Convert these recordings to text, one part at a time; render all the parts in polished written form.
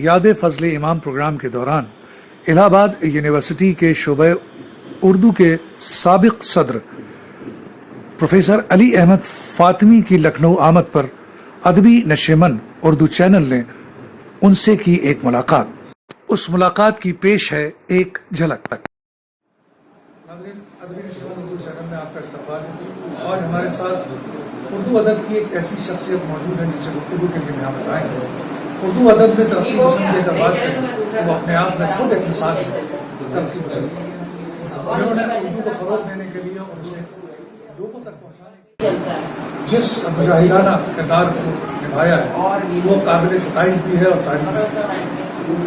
یاد فضل امام پروگرام کے دوران الہ آباد یونیورسٹی کے شعبہ اردو کے سابق صدر پروفیسر علی احمد فاطمی کی لکھنؤ آمد پر ادبی نشیمن اردو چینل نے ان سے کی ایک ملاقات۔ اس ملاقات کی پیش ہے ایک جھلک تک۔ ناظرین، ادبی نشیمن اردو چینل میں آپ کا استقبال ہے۔ آج ہمارے ساتھ اردو ادب کی ایک ایسی شخصیت موجود ہے جس سے گفتگو کے لیے یہاں پر آئے ہیں۔ اردو ادب میں ترقی پسند کی اگر بات کریں وہ اپنے آپ میں خود ایک مثال ہے ترقی پسند کی، جنہوں نے اردو کو فروغ دینے کے لیے اور اسے لوگوں تک پہنچانے کے لیے جس مجاہدانہ کردار کو نبھایا ہے وہ قابل ستائش بھی ہے اور تعریف بھی ہے۔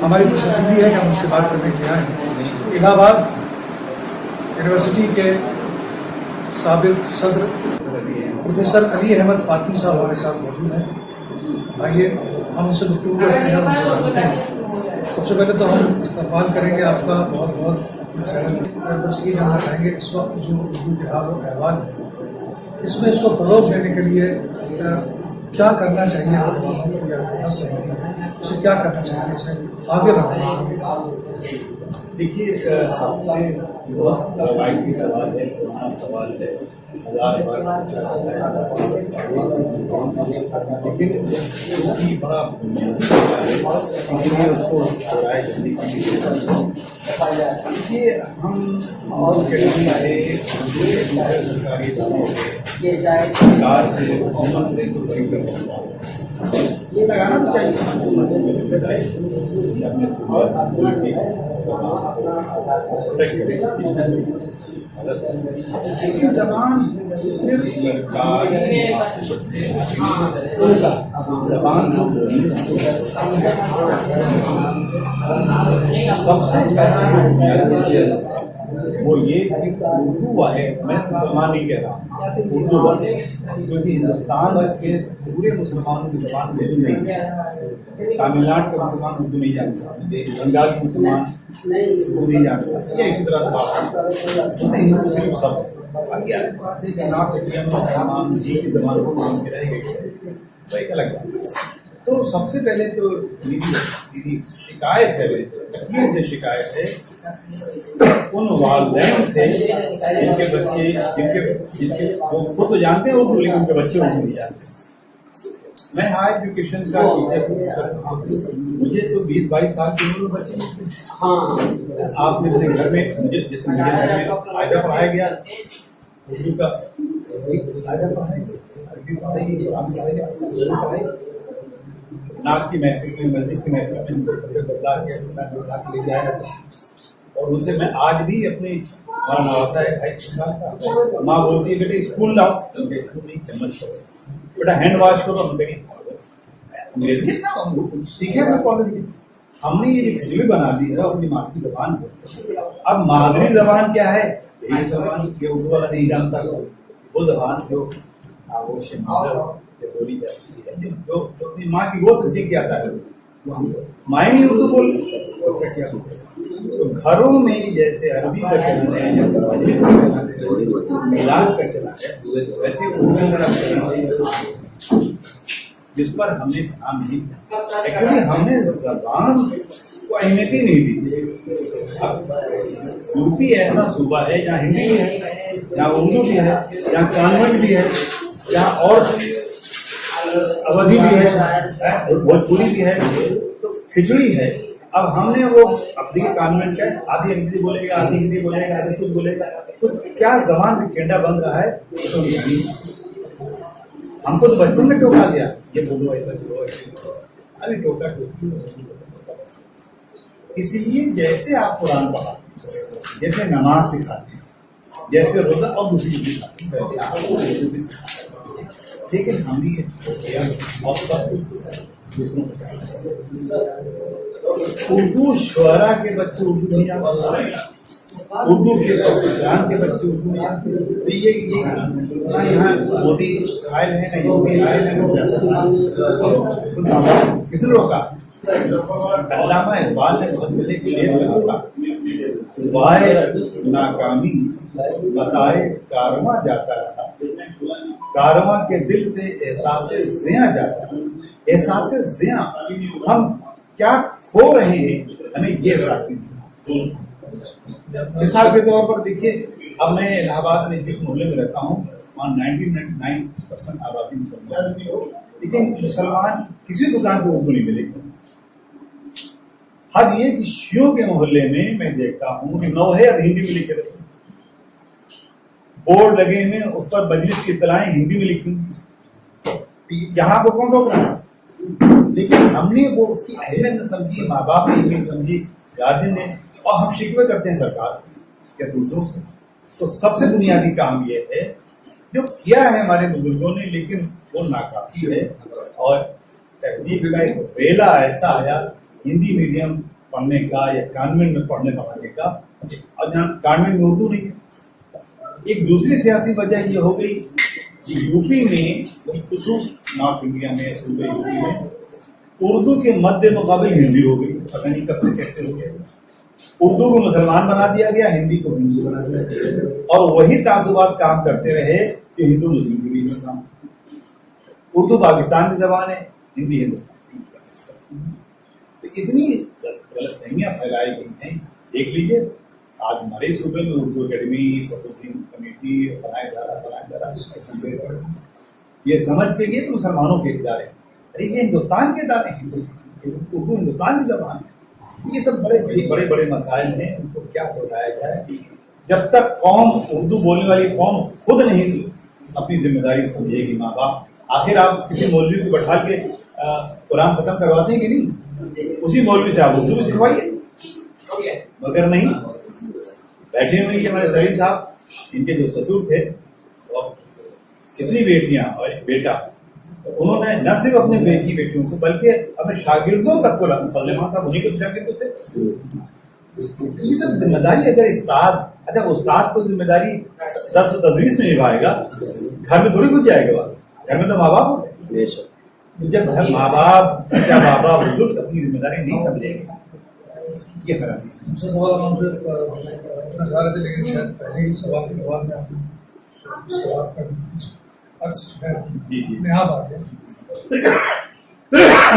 ہماری خوش نصیبی ہے کہ ہم اس سے بات کرنے کے لیے آئے ہیں۔ الہ آباد یونیورسٹی کے سابق صدر پروفیسر علی احمد فاطمی صاحب ہمارے ساتھ موجود ہیں۔ آئیے ہم ان سے گفتگو کرتے ہیں، ان سے جانتے ہیں۔ سب سے پہلے تو ہم استقبال کریں گے آپ کا بہت بہت چینل، بس یہ جاننا چاہیں گے اس وقت جو اردو کے حال و احوال ہے اس میں اس کو فروغ دینے کے لیے کیا کرنا چاہیے، یا نسل ہے اسے کیا کرنا چاہیے، اسے آگے بڑھانا چاہیے۔ دیکھیے، سب سے بہت روایتی سوال ہے، پرانا سوال ہے، ہزار بار لیکن چونکہ بڑا بنیادی سوال ہے اس لیے اس کو رائے کرنے کی دیکھیے، ہم اکیڈمی سے سرکاری اداروں سے سرکار سے حکومت سے تو صحیح کر یہ لگانا بھی چاہیے اپنے زبان زبان سب سے پہلا وہ یہ کہ اردو واحد، میں مسلمان نہیں کہہ رہا، اردو واحد، کیونکہ ہندوستان کے پورے مسلمانوں کی زبان اردو نہیں ہے۔ تامل ناڈو کا مسلمان اردو نہیں جانتا، بنگال کے مسلمان اردو نہیں جانتا، یا اسی طرح ہندو صرف سب باقی الگ بات ہے کہ نارتھ انڈیا میں مسلمان جی کی زبان کو مان کے رہ گئے، وہ ایک الگ بات ہے۔ تو سب سے پہلے تو میری شکایت ہے، تکلیف دہ شکایت ہے ان والدین سے جن کے بچے جن کے وہ خود تو جانتے ہیں اردو لیکن ان کے بچے اردو نہیں جانتے۔ میں ہائی ایجوکیشن کا ٹیچر ہوں، مجھے تو 20-22 سال کی عمر میں بچے آپ نے گھر میں مجھے جیسے مجھے گھر میں قاعدہ پڑھایا گیا اردو کا، قاعدہ پڑھایا گیا، عربی پڑھائی گئی، قرآن پڑھایا گیا، اردو پڑھائی گئی۔ نعت کی محفل میں، مسجد کی محفل میں بدلا کے لے جایا اور اسے میں آج بھی اپنی نواسا ہے بھائی کا ماں بولتی ہے بیٹے اسکول لاؤ، چمچ کرو بیٹا، ہینڈ واش کرو، ہم کہیں انگریزی سیکھے میں کالج میں ہم نے یہ کھچڑی بنا دی ہے اپنی ماں کی زبان کو۔ اب مادری زبان کیا ہے، یہ زبان یہ اردو والا نہیں جانتا، وہ زبان جو آغوش مادر سے بولی جاتی ہے، جو اپنی ماں کی گود سے سیکھ کے آتا ہے، مائیں نہیں اردو بول تو گھروں میں جیسے عربی کا چلن ہے یا مجلس کا چلن ہے، میلاد کا چلن ہے، ویسے اردو کا چلن ہے جس پر ہم نے دھیان نہیں دیا۔ ایکچولی ہم نے زبان کو اہمیت ہی نہیں دی۔ اب یوپی ایسا صوبہ ہے جہاں ہندی بھی ہے، جہاں اردو بھی ہے، جہاں کانوینٹ بھی ہے، جہاں اور اودھی بھی ہے، بھوجپوری بھی ہے، تو کھچڑی ہے۔ اب ہم نے وہ اپنی کانوینٹ کا آدھی انگریزی بولے گا، آدھی ہندی بولے گا، آدھی کچھ بولے گا، تو کیا زبان میں کینڈا بن رہا ہے تو ہم کو تو بچپن میں ٹوکا دیا، یہ بولو ایسا کرو ایسے کرو، ابھی ٹوکا ٹوکی۔ اسی لیے جیسے آپ قرآن پڑھاتے، جیسے نماز سکھاتے، جیسے روزہ اور دوسری چیز سکھاتے، ویسے آپ کو اردو بھی سکھاتے ہیں۔ لیکن ہم نے اور دوسروں کو اردو شعراء کے بچے اردو نہیں جانتے، اردو کے پروفیسران کے بچے اردو نہیں جانتے، تو یہ نہ یہاں مودی قائل ہے نہ یوگی قائل ہے، کس نے روکا؟ علامہ اقبال نے بہت پہلے شعر کہا تھا، وائے ناکامی بتائے کارواں جاتا رہا، کارواں کے دل سے احساس زیاں جاتا ہے۔ احساس زیاں ہم کیا کھو رہے ہیں ہمیں یہ احساس نہیں. مثال کے طور پر دیکھیے, اب میں الہ آباد میں جس محلے میں رہتا ہوں وہاں 99% آبادی مسلمان بھی ہو, لیکن مسلمان کسی دکان پہ اردو نہیں ملے گی. حد یہ کہ شیعوں کے محلے میں دیکھتا ہوں کہ نوحے اب ہندی میں لکھے رہتے ہیں, بورڈ لگے ہوئے اس پر مجلس کی اطلاعیں ہندی میں لکھی, یہاں کو کون روک رہا ہے؟ لیکن ہم نے وہ اس کی اہمیت نہ سمجھی, ماں باپ نے اہمیت سمجھی, گارجین نے, اور ہم شکوے کرتے ہیں سرکار سے یا دوسروں سے. تو سب سے بنیادی کام یہ ہے جو کیا ہے ہمارے بزرگوں نے, لیکن وہ ناکافی ہے. اور تحقیق کا ایک ویلا ایسا آیا ہندی میڈیم پڑھنے کا یا کانوینٹ میں پڑھنے پڑھانے کا, اور جہاں کانوینٹ میں اردو نہیں ہے. ایک دوسری سیاسی وجہ یہ ہو گئی کہ یو پی میں خصوص نارتھ انڈیا میں صوبے یو پی میں اردو کے مد مقابل ہندی ہو گئی. پتہ نہیں کب سے کیسے ہو گیا. اردو کو مسلمان بنا دیا گیا, ہندی کو ہندو بنا دیا گیا, اور وہی تعصبات کام کرتے رہے کہ ہندو مسلم کے بیچ میں کام. اردو پاکستان کی زبان ہے, ہندی ہندوستان کی. اتنی غلط فہمیاں پھیلائی گئی ہیں. دیکھ لیجیے آج ہمارے صوبے میں اردو اکیڈمی, کمیٹی بنایا جا رہا, یہ سمجھ کے لیے تو مسلمانوں کے ادارے, ارے یہ ہندوستان کے ادارے ہیں, اردو ہندوستان کی زبان ہے. یہ سب بڑے بڑے مسائل ہیں, ان کو کیا بتایا جائے. جب تک قوم اردو بولنے والی قوم خود نہیں اپنی ذمہ داری سمجھے گی, ماں باپ, آخر آپ کسی مولوی کو بٹھا کے قرآن ختم کرواتے ہیں کہ نہیں, اسی مولوی سے آپ اردو بھی سکھوائیے, مگر نہیں. بیٹھے ہوئے کہ ہمارے سلیم صاحب, ان کے جو سسر تھے, کتنی بیٹیاں اور ایک بیٹا, انہوں نے نہ صرف اپنے بیٹی بیٹیوں کو بلکہ اپنے شاگردوں تک کو فضلمان صاحب انہیں کے شاگرد تھے. یہ سب ذمہ داری اگر استاد, اچھا وہ استاد کو ذمہ داری درس و تدریس میں نبھائے گا, گھر میں تھوڑی کچھ جائے گا. گھر میں تو ماں باپ ہوتے ہیں, جب گھر ماں باپ بچہ بابا بزرگ اپنی ذمہ داری نہیں سمجھے گا, یہ فرق ہے. لیکن شاید پہلے ہی سوال کے جواب میں آپ نے سوال کا آپ آ گیا.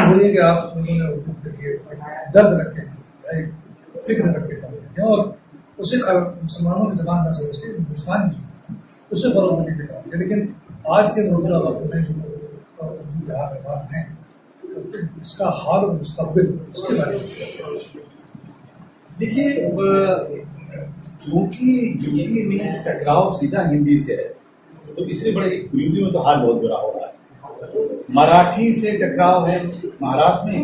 وہ یہ کہ آپ لوگوں نے اردو کے لیے درد رکھے ہیں, ایک فکر رکھے ہیں, اور اسے مسلمانوں کی زبان نہ سمجھ کے ہندوستان کی اسے فروغ دینے کے کام کیا. لیکن آج کے موجودہ وقت میں جو اردو جہاں رہبان ہیں, اس کا حال اور مستقبل, اس کے بارے میں دیکھیے, چونکہ یو پی میں ٹکراؤ سیدھا ہندی سے ہے, تو اس لیے بڑے یو پی میں تو حال بہت برا ہو رہا ہے. مراٹھی سے ٹکراؤ ہے مہاراشٹر میں,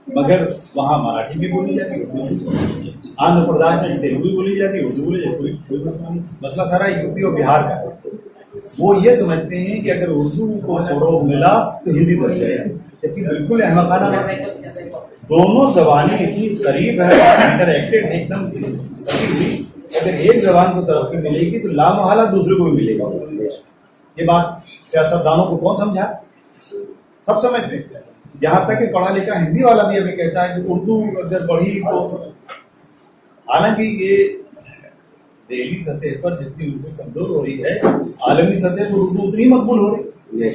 مگر وہاں مراٹھی بھی بولی جاتی ہے, آندھر پردیش میں تیلگو بھی بولی جاتی ہے, اردو بولی جاتی ہے. مسئلہ سارا یو پی اور بہار کا ہے. وہ یہ سمجھتے ہیں کہ اگر اردو کو فروغ ملا تو ہندی بن جائے, جبکہ بالکل احمقانہ ہے. دونوں زبانیں اتنی قریب ہیں, انٹریکٹڈ ہیں, ایک دم سبھی ہوئی. اگر ایک زبان کو ترقی ملے گی تو لامحالہ دوسرے کو بھی ملے گا. یہ بات سیاستدانوں کو کون سمجھا؟ سب سمجھتے ہیں. یہاں تک کہ پڑھا لکھا ہندی والا بھی ہمیں کہتا ہے کہ اردو اگر پڑھی تو, حالانکہ یہ دہلی سطح پر جتنی اردو کمزور ہو رہی ہے, عالمی سطح پر اردو اتنی مقبول ہو رہی ہے.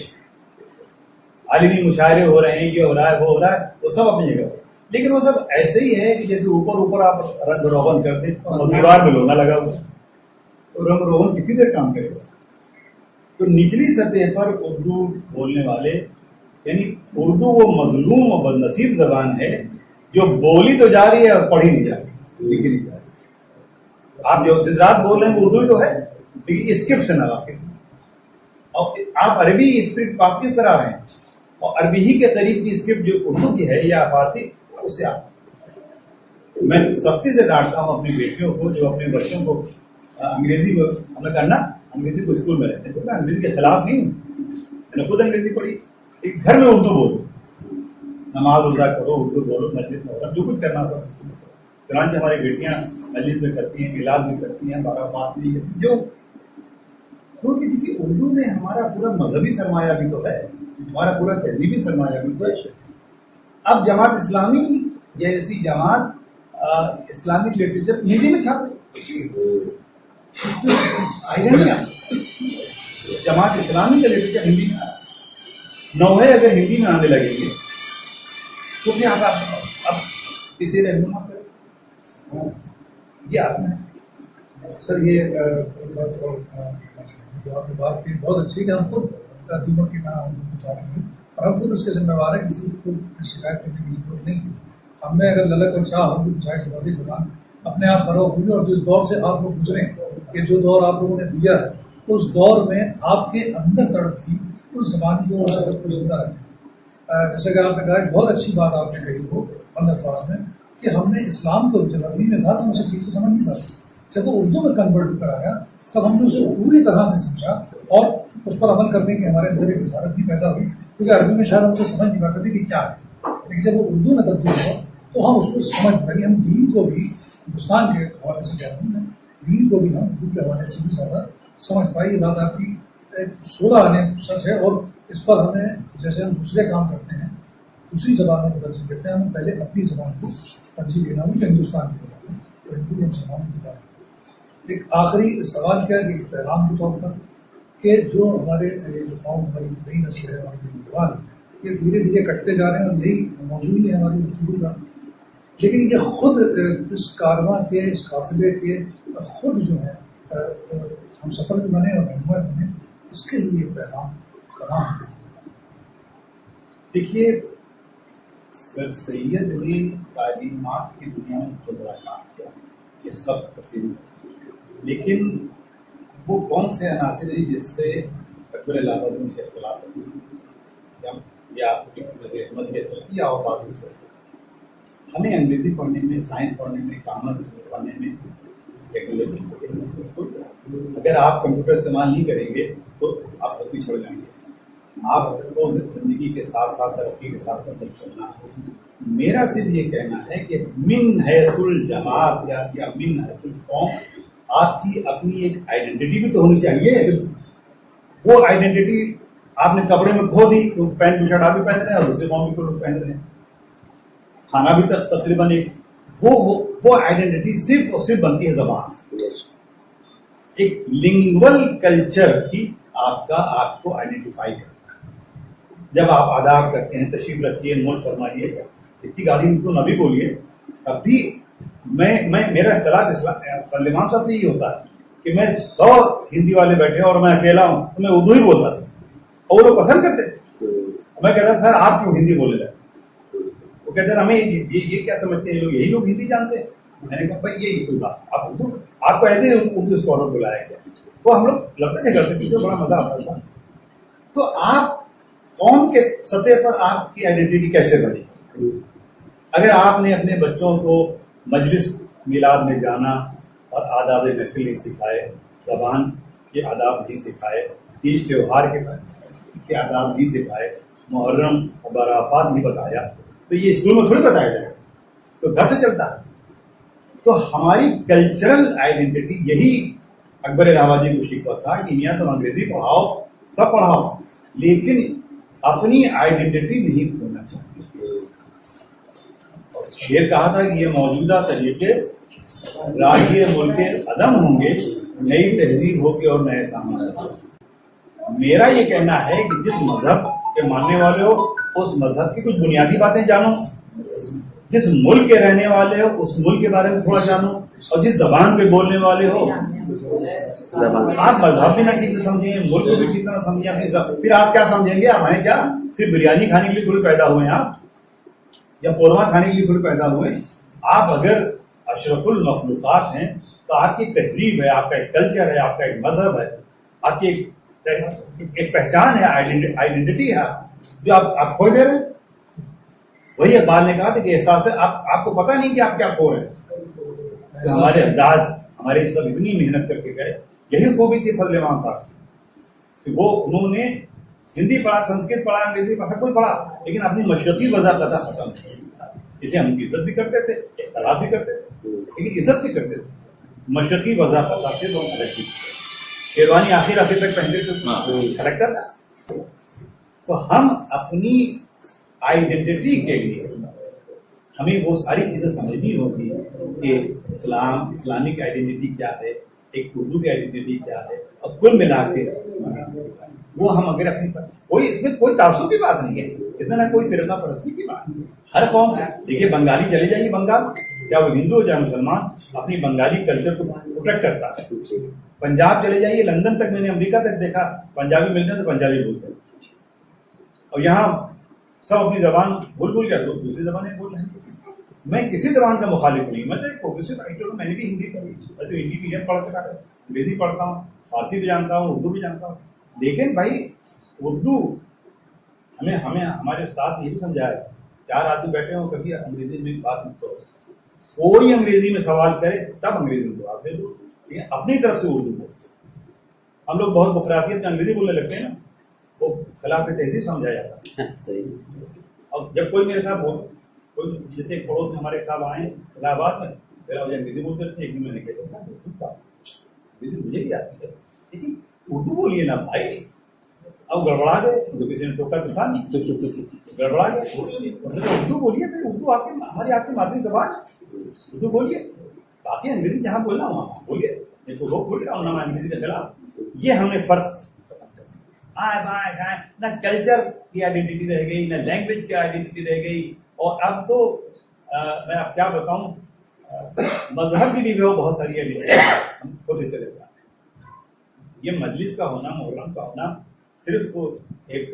عالمی مشاعرے ہو رہے ہیں, یہ ہو رہا ہے, وہ ہو رہا ہے, وہ سب اپنی جگہ. لیکن وہ سب ایسے ہی ہے کہ جیسے اوپر آپ رنگ روغن کرتے اور دیوار میں لونا لگا ہوا, تو رنگ روغن کتنی دیر کام کرے گا. تو نچلی سطح پر اردو بولنے والے, یعنی اردو وہ مظلوم اور بدنصیب زبان ہے جو بولی تو جا رہی ہے اور پڑھی نہیں جا رہی, لکھی نہیں جا رہی. آپ جو رات بول رہے ہیں وہ اردو تو ہے, لیکن اسکرپٹ سے نہ واقف, اور آپ عربی اسکرپٹ واقف کرا رہے ہیں, اور عربی ہی کے قریب کی اسکرپٹ جو اردو کی ہے یا فارسی, اس سے آپ, میں سختی سے ڈانٹتا ہوں اپنی بیٹیوں کو جو اپنے بچوں کو انگریزی میں ہمیں کرنا, انگریزی کو اسکول میں رہتے ہیں. تو میں انگریزی کے خلاف نہیں ہوں, میں نے خود انگریزی پڑھی. گھر میں اردو بولو, نماز ادا کرو اردو بولو, مسجد میں جو کچھ کرنا سب. چنانچہ ہماری بیٹیاں مسجد میں کرتی ہیں, میلاد بھی کرتی ہیں, بارہ بات بھی جو, کیونکہ دیکھیے اردو میں ہمارا پورا مذہبی سرمایہ بھی تو ہے, ہمارا پورا تہذیبی سرمایہ بھی تو ہے. اب جماعت اسلامی جیسی جماعت اسلامک لٹریچر ہندی میں چھاپ رہی, جماعت اسلامی کا لٹریچر ہندی میں, نوحے اگر ہندی میں آنے لگیں گے تو پھر اب کسی رہنما کرے. یہ آپ نے سر یہ ایک بات اور جو آپ نے بات کی بہت اچھی کہ ہم خود ترتیبوں کی طرح ہم کچھ آتے ہیں اور ہم خود اس کے ذمہ دار ہیں. کسی کو شکایت کرنے کی ضرورت نہیں. ہم نے اگر للک اور شاہ اردو ظاہر سی بات ہے زبان اپنے آپ فروغ ہوئی اور جس دور سے آپ لوگ گزرے کہ جو دور آپ لوگوں نے دیا ہے اس دور میں آپ کے اندر تڑپ تھی اس زبان کو اور سبق کو زندہ رکھنے. جیسے کہ آپ نے کہا بہت اچھی بات آپ نے کہی ہو بند الفاظ میں کہ ہم نے اسلام کو جب عربی میں تھا تو ہم اسے ٹھیک سے سمجھ نہیں پاتے. جب وہ اردو میں کنورٹ ہو کر آیا تب ہم نے اسے پوری طرح سے سمجھا اور اس پر عمل کرنے کی ہمارے اندر ایک جسارت بھی پیدا ہوئی کیونکہ عربی میں شاید ہم اسے سمجھ نہیں پاتے تھے کہ کیا ہے. لیکن جب وہ اردو میں تبدیل ہوا تو ہم اس کو سمجھ پائے. ہم دین کو بھی ہندوستان کے حوالے سے کہتے ہیں دین کو بھی ہم اردو کے حوالے سے بھی زیادہ سمجھ پائی. یہ بات آپ کی 16 آنے سچ ہے اور اس پر ہمیں جیسے ہم دوسرے کام کرتے ہیں دوسری زبانوں کو ترجیح دیتے ہیں ہم پہلے اپنی زبان کو ترجیح دینا ہوگی کہ ہندوستان کی زبان تو ہندو مسلمانوں کی بات. ایک آخری سوال کیا کہ پیغام کے طور پر کہ جو ہمارے جو قوم ہماری نئی نسل ہے ہمارے جو نوجوان ہیں یہ دھیرے دھیرے کٹتے جا رہے ہیں اور یہی موجود ہے ہماری گفتگو کا. لیکن یہ خود اس کارواں کے اس قافلے کے خود جو ہے ہم سفر میں بنے اور رہنما بنے اس کے لیے پیغام تمام. دیکھیے سر سید نے تعلیمات کی دنیا میں بہت بڑا کام کیا یہ سب تسلیم ہے. لیکن وہ کون سے عناصر ہیں جس سے اکبر الہ آبادی سے اختلاف ہے یا احمد کی ترقی اور بات سے ہمیں انگریزی پڑھنے میں سائنس پڑھنے میں کامرس پڑھنے میں ٹیکنالوجی اگر آپ کمپیوٹر استعمال نہیں کریں گے تو آپ خود بھی چھوڑ جائیں گے. آپ کو زندگی کے ساتھ ساتھ ترقی کے ساتھ ساتھ چلنا ہے. میرا صرف یہ کہنا ہے کہ من حیث الجماعت یا من حیث القوم آپ کی اپنی ایک آئیڈینٹی بھی تو ہونی چاہیے. وہ آئیڈینٹی آپ نے کپڑے میں کھو دی تو پینٹ ٹی شرٹ آپ بھی پہن رہے ہیں اور دوسرے قوم بھی لوگ پہن رہے ہیں. کھانا بھی تقریباً ایک وہ آئیڈینٹی صرف اور صرف بنتی ہے زبان سے. ایک لنگول کلچر کی آپ کو آئیڈینٹیفائی کرنا. جب آپ آداب کرتے ہیں تشریف رکھیے نوٹ فرمائیے اتنی گاڑی ان کو نہ بھی بولیے تب بھی میرا اختلاف امام صاحب سے یہ ہوتا ہے کہ میں 100 ہندی والے بیٹھے اور میں اکیلا ہوں تو میں اردو ہی بولتا تھا اور وہ لوگ پسند کرتے تھے. میں کہتا تھا سر آپ کیوں ہندی بولے رہے؟ وہ کہتے ہیں ہمیں یہ کیا سمجھتے ہیں یہی لوگ ہندی جانتے ہیں. میں نے کہا بھائی یہی کوئی بات آپ اردو آپ کو ایسے اردو اسکالر بلایا گیا وہ ہم لوگ لگتے تھے کرتے پیچھے بڑا مزہ آتا تھا. تو آپ قوم کے سطح پر آپ کی آئیڈینٹی کیسے بنی؟ اگر آپ نے اپنے بچوں کو مجلس میلاد میں جانا اور آداب محفل نہیں سکھائے زبان کے آداب نہیں سکھائے تیج تہوار کے آداب نہیں سکھائے محرم اور برافات نہیں بتایا تو یہ اسکول میں تھوڑی بتایا جائے تو گھر سے چلتا ہے. تو ہماری کلچرل آئیڈینٹی یہی اکبر الہ آبادی کو شکوہ تھا کہ میاں تم انگریزی پڑھاؤ سب پڑھاؤ لیکن اپنی آئیڈینٹی نہیں کھونا چاہیے. شعر کہا تھا کہ یہ موجودہ طریقے راہی ملک عدم ہوں گے نئی تہذیب ہوگی اور نئے سامان. میرا یہ کہنا ہے کہ جس مذہب کے ماننے والے ہو اس مذہب کی کچھ بنیادی باتیں جانو, جس ملک کے رہنے والے ہو اس ملک کے بارے میں تھوڑا جانو, اور جس زبان پہ بولنے والے ہو آپ مذہب بھی نہ ٹھیک سے سمجھیں ملک کو بھی ٹھیک سے سمجھیں پھر آپ کیا سمجھیں گے آپ ہیں کیا صرف بریانی کھانے کے لیے تھوڑی پیدا ہوئے ہیں آپ یا قورمہ کھانے کے لیے تھوڑی پیدا ہوئے ہیں. آپ اگر اشرف المخلوقات ہیں تو آپ کی تہذیب ہے آپ کا ایک کلچر ہے آپ کا ایک مذہب ہے آپ کی ایک پہچان ہے آئیڈینٹی ہے جو آپ کھو دے رہے ہیں. وہی اقبال نے کہا تھا کہ احساس ہے آپ کو پتہ نہیں کہ آپ کیا کھو رہے ہیں. ہمارے اجداد ہمارے سب اتنی محنت کر کے گئے. یہی خوبی تھی فضل امام صاحب کہ وہ انہوں نے ہندی پڑھا سنسکرت پڑھا انگریزی پڑھا کوئی پڑھا لیکن اپنی مشرقی وضاحت ختم اسے ہم عزت بھی کرتے تھے اختلاف بھی کرتے تھے لیکن عزت بھی کرتے تھے. مشرقی وضاحت سے بہت الگ تھی. شیروانی آخر تک پہنتے تھے لگتا تھا. تو ہم اپنی آئیڈینٹی کے لیے ہمیں وہ ساری چیزیں سمجھنی ہوگی کہ اسلامک آئیڈینٹی کیا ہے ایک اردو کی آئیڈینٹی کیا ہے اور کل ملا کے وہ ہم اگر اپنی کوئی اس میں کوئی تعصب کی بات نہیں ہے، اتنا نہ کوئی فرقہ پرستی کی بات ہے. ہر قوم دیکھیے، بنگالی چلے جائیے بنگال، چاہے وہ ہندو ہو چاہے مسلمان، اپنی بنگالی کلچر کو پروٹیکٹ کرتا ہے. پنجاب چلے جائیے، لندن تک میں نے امریکہ تک دیکھا پنجابی ملتے ہیں تو پنجابی بولتے ہیں، اور یہاں سب اپنی زبان بھول کر لوگ دوسری زبانیں بول رہے ہیں. میں کسی زبان کا مخالف نہیں، میں تو ایک پروفیسر رائٹر ہوں، میں نے بھی ہندی پڑھی، میں تو ہندی میڈیم پڑھ سکا ہے، انگریزی پڑھتا ہوں، فارسی بھی جانتا ہوں، اردو بھی جانتا ہوں. لیکن بھائی اردو ہمیں ہمارے استاد نے یہ بھی سمجھایا، 4 آدمی بیٹھے ہوں کبھی انگریزی میں بات مت کرو، کوئی انگریزی میں سوال کرے تب انگریزی میں جواب دے دو، لیکن اپنی طرف سے اردو بولو. ہم لوگ بہت مفرادیت میں انگریزی بولنے لگتے ہیں نا، وہ خلاف تہذیب سمجھا جاتا ہے. صحیح. اور جب کوئی میرے ساتھ کوئی جتنے پڑوس میں ہمارے صاحب آئے الہ آباد میں، پھر مجھے انگریزی بولتے تھے. ایک دن میں نے کہا انگریزی مجھے بھی آتی ہے، لیکن اردو بولیے نا بھائی. اب گڑبڑا گئے تو کسی نے ٹوکا تو تھا نہیں، گڑبڑا گئے. اردو بولیے بھائی، اردو ہماری آپ کی مادری زبان ہے، اردو بولیے. باقی انگریزی جہاں بولنا وہاں بولیے، نہیں تو لوگ بول رہا ہوں نا میں انگریزی کے خلاف. یہ ہم نے فرق نہ کلچر کی آئیڈینٹی رہ گئی، نہ لینگویج کی آئیڈینٹی رہ گئی. اور اب تو میں اب کیا بتاؤں، مذہب کی بھی بہت ساری آئیڈینٹی ہم خود سے چلے جاتے ہیں. یہ مجلس کا ہونا، محرم کا ہونا صرف ایک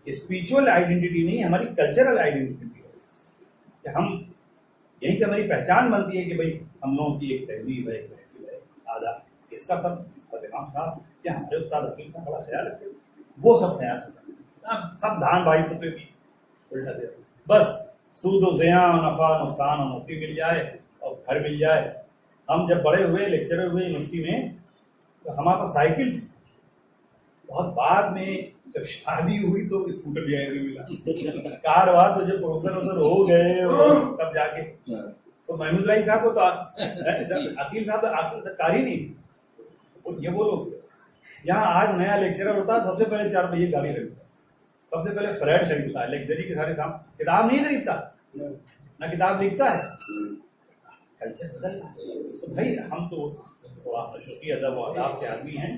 اسپریچول آئیڈینٹی نہیں، ہماری کلچرل آئیڈینٹی ہے کہ ہم یہیں سے ہماری پہچان بنتی ہے کہ بھائی ہم لوگوں کی ایک تہذیب ہے، ایک محفل ہے، آداب. اس کا سب امام صاحب یا ہمارے استاد عقیل کا بڑا خیال رکھتے، وہ سب خیال رکھتے. سب دھان بھائی کو بھی الٹا دے، بس سود و زیاں، نفع نقصان اور نوکری مل جائے اور گھر مل جائے. ہم جب بڑے ہوئے، لیکچرر ہوئے یونیورسٹی میں، تو ہمارے پاس سائیکل تھی. بہت بعد میں جب شادی ہوئی تو اسکوٹر جو ہے ملا. کار ہوا تو جب پروفیسر ہو گئے تب جا کے تو محمود رائی صاحب کو تو عقیل صاحب کار ہی نہیں. یہ وہ لوگ یہاں آج نیا لیکچرر ہوتا ہے سب سے پہلے 4 پہیے گاڑی خریدتا ہے، سب سے پہلے فلیٹ خریدتا ہے، لیکچری کے سارے کام. کتاب نہیں خریدتا، نہ کتاب لکھتا ہے. کلچر بدل. تو بھائی ہم تو اشرفی ادب و آداب کے آدمی ہیں،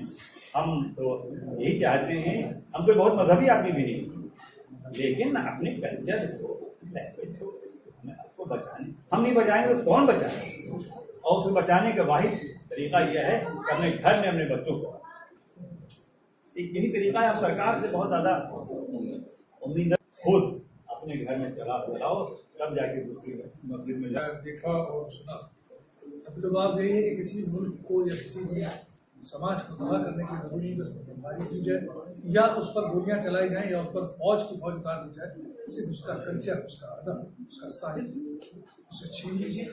ہم تو یہی چاہتے ہیں. ہم کوئی بہت مذہبی آدمی بھی نہیں، لیکن اپنے کلچر کو، لینگویج کو ہمیں آپ کو بچانے، ہم نہیں بچائیں گے تو کون بچائے؟ اور اسے بچانے کا واحد طریقہ یہ ہے کہ اپنے گھر میں اپنے بچوں کو، یہی طریقہ ہے. آپ سرکار سے بہت زیادہ امید ہے، خود اپنے گھر میں چلاؤ تب جا کے دوسری مسجد میں جائے. دیکھا اور سنا. ابھی تو بات یہی ہے کہ کسی ملک کو یا کسی بھی سماج کو تباہ کرنے کی ضروری بمباری کی جائے، یا اس پر گولیاں چلائی جائیں، یا اس پر فوج کی فوج اتار دی جائے. صرف اس کا کلچر، اس کا ادب، اس کا ساحل اسے چھین لیجیے.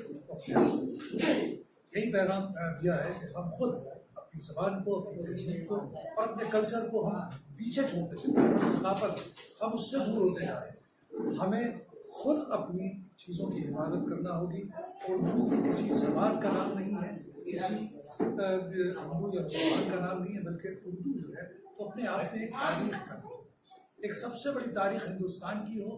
یہی پیغام دیا ہے کہ ہم خود اپنی زبان کو، اپنی تہذیب کو اور اپنے کلچر کو ہم پیچھے چھوڑتے چلے، ثقافت ہم اس سے دور ہوتے جا رہے ہیں. ہمیں خود اپنی چیزوں کی حفاظت کرنا ہوگی. اردو کسی زبان کا نام نہیں ہے، کسی ہندو یا مسلمان کا نام نہیں ہے، بلکہ اردو جو ہے وہ اپنے آپ میں ایک تاریخ کا، ایک سب سے بڑی تاریخ ہندوستان کی ہو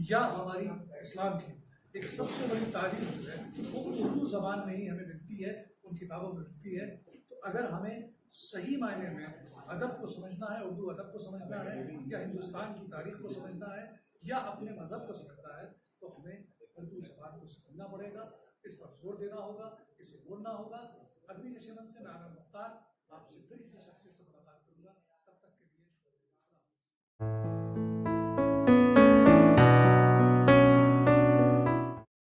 یا ہماری اسلام کی ہو، ایک سب سے بڑی تاریخ جو ہے وہ اردو زبان میں ہی ہمیں ملتی ہے، ان کتابوں میں ملتی ہے. تو اگر ہمیں صحیح معنی میں ادب کو سمجھنا ہے، اردو ادب کو سمجھنا ہے، یا ہندوستان کی تاریخ کو سمجھنا ہے، یا اپنے مذہب کو سمجھنا ہے، تو ہمیں اردو زبان کو سمجھنا پڑے گا. اس پر زور دینا ہوگا، اسے بولنا ہوگا. اگلی نشست سے میں عامر مختار آپ سے پھر اسی شخص